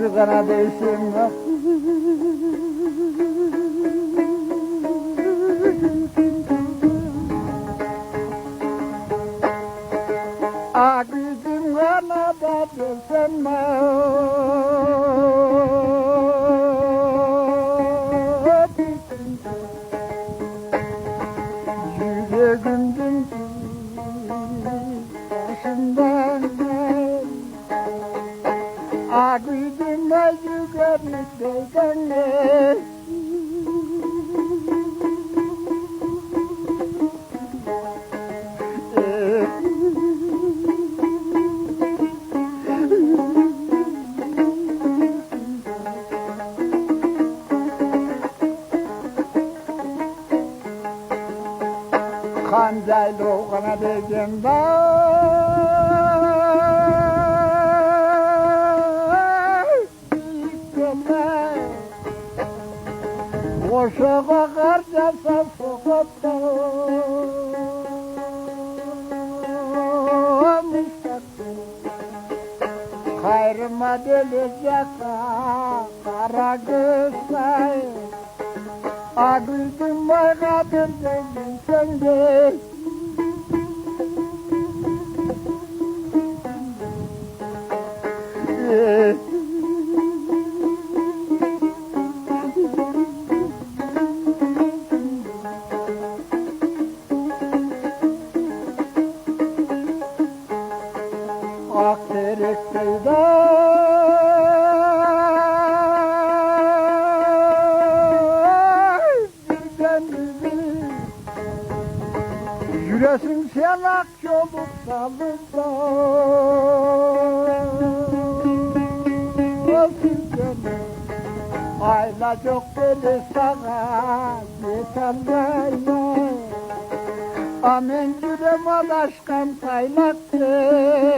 bir kanada eşeğim var. Akıdım kanada desem yüreğimdin başımdan gel. Akıdım yukarı değden Kancaylı okana degen Koşa bakar casa sokakta Kayrıma delecek kara gözler Ağırdım var kadın dedin sen de Akterek Yüresin sen ak yolu salında Ayla çok deli sana yeterleyme Amen yüreğime aşkım kaynaktır